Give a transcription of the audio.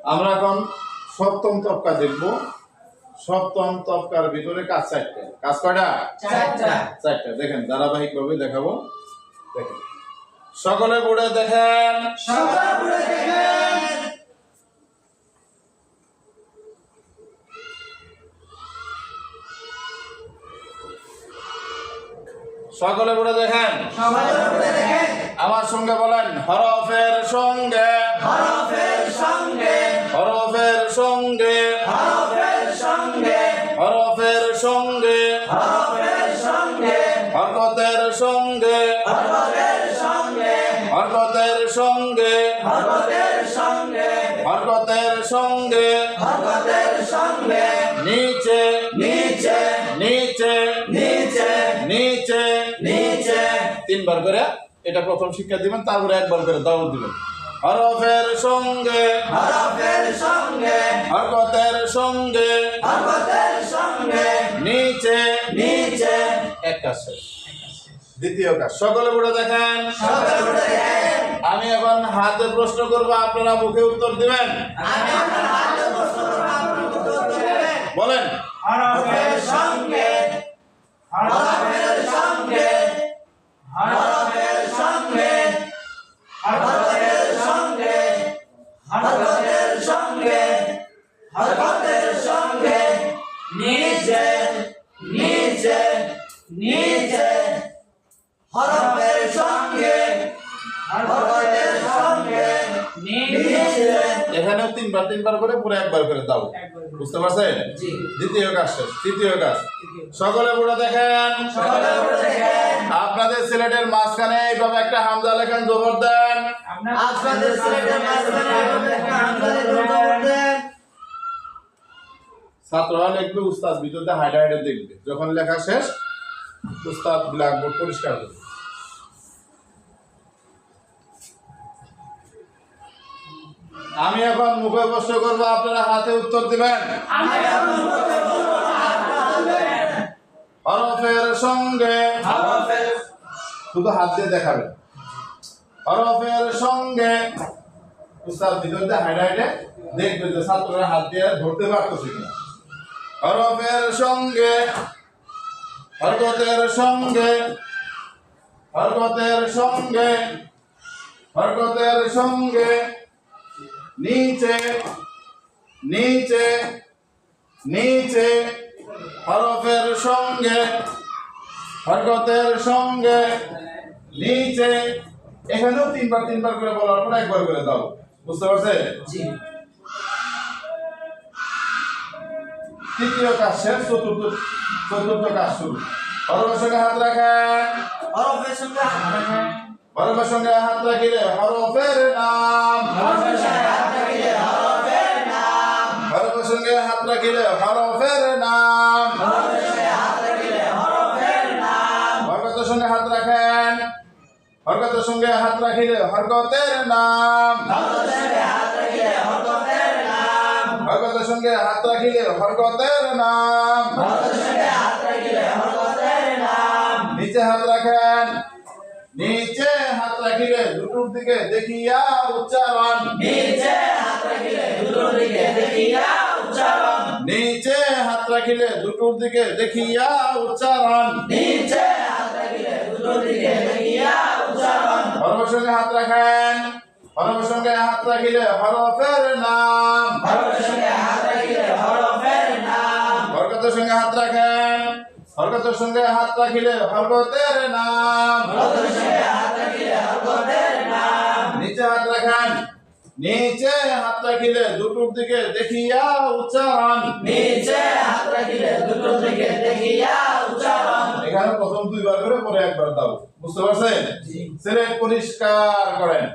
আমরা এখন সপ্তম তবকা দেখব। সপ্তম তবকার ভিতরে কাজ 4টা। কাজ কয়টা? 4টা। দেখেন ধারাবাহিকভাবে দেখাবো। দেখেন সকলে বোর্ডে দেখেন। সকলে বোর্ডে দেখেন। আমার সঙ্গে বলেন হরফের সঙ্গে হরফের সঙ্গে হরফের সঙ্গে হরফের সঙ্গে হরফের সঙ্গে হরফের সঙ্গে হরকতের সঙ্গে হরকতের সঙ্গে হরকতের সঙ্গে হরকতের সঙ্গে হরকতের সঙ্গে হরকতের সঙ্গে নিচে নিচে নিচে নিচে নিচে নিচে 3 বার করে এটা প্রথম শিক্ষা দিবেন, তারপরে একবার করে দাওয়াত দিবেন। হরফের সঙ্গে হরফের সঙ্গে হরকতের সঙ্গে হরকতের সঙ্গে নিচে নিচে। এক কাজ শেষ। দ্বিতীয় কাজ সকলে বলে দেখেন। আমি এখন হাতে প্রশ্ন করব, আপনারা মুখে উত্তর দিবেন। বলেন হরফের সঙ্গে হরফের সঙ্গে হরফের সঙ্গে হরফের সঙ্গে হরফের সঙ্গে হরফের সঙ্গে নিচে নিচে নিচে হরফের সঙ্গে হরফের সঙ্গে নিচে। এখানেও 3 বার করে পুরো একবার করে দাও। বুঝতে পারছেন? দ্বিতীয় কাজ শেষ। তৃতীয় কাজ সকলে বলে দেখেন। আপনাদের সিলেটের মাঝখানে এইভাবে একটা হামজা লেখেন, জবর দেন। আপনাদের সিলেটের মাঝখানে একটা হামজা জবর দেন। ছাত্ররা লিখবে, উস্তাদ ভিতরে হাইডে দেখবে। যখন লেখা শেষ উস্তাদ ব্ল্যাকবোর্ড পরিষ্কার করবে। আমি এখন মুখে প্রশ্ন করবো, আপনারা হাতে উত্তর দিবেন। হরফের সঙ্গে শুধু হাত দিয়ে দেখাবেন। হরফের সঙ্গে উস্তাদ ভিতরে হাইডে দেখবে যে ছাত্ররা হাত দিয়ে ধরতে পারতেছে কিনা। হরফের সঙ্গে হরকতের সঙ্গে হরকতের সঙ্গে হরকতের সঙ্গে নিচে নিচে নিচে হরফের সঙ্গে হরকতের সঙ্গে নিচে। এখানেও 3 বার করে বলার পর একবার করে দাও। বুঝতে পারছেন? তৃতীয় কাজ শেষ। চতুর্থ কাজ শুরু। হরফের সঙ্গে হাত রাখেন। হরফের সঙ্গে হাত রাখেন। হরফের সঙ্গে হাত রাখিলে হরফের নাম। হরফের সঙ্গে হাত রাখিলে হরফের নাম। হরফের সঙ্গে হাত রাখিলে হরফের নাম। হরফের সঙ্গে হাত রাখিলে হরফের নাম। হরকতের সঙ্গে হাত রাখেন। হরকতের সঙ্গে হাত রাখিলে হরকতের নাম। হরকতের সঙ্গে হাত রাখিলে হরকতের নাম। হরকতের সঙ্গে হাত রাখিলে হরকতের নাম। হরকতের সঙ্গে হাত রাখিলে হরকতের নাম। নিচে হাত রাখেন। নিচে হাত রাখিলে দুটোর দিকে দেখিয়া উচ্চারণ। নিচে হাত রাখিলে দুটোর দিকে দেখিয়া উচ্চারণ। নিচে হাত রাখিলে দুটোর দিকে দেখিয়া উচ্চারণ। নিচে হাত রাখিলে দুটোর দিকে দেখিয়া উচ্চারণ। হরফের সঙ্গে হাত রাখেন। হরফের সঙ্গে হাত রাখিলে হরফের নাম। হরফের সঙ্গে হাত রাখিলে হরফের নাম। হরকতের সঙ্গে হাত রাখেন। হরকতের সঙ্গে হাত রাখিলে হরকতের নাম। হরকতের সঙ্গে হাত রাখিলে হরকতের নাম। নিচে হাত রাখেন। নিচে হাত রাখিলে দুটোর দিকে দেখিয়া উচ্চারণ। নিচে হাত রাখিলে দুটোর দিকে দেখিয়া উচ্চারণ। এখানে প্রথম 2 বার করে পরে একবার দাও। বুঝতে পারছেন? সিলেট পরিষ্কার করেন।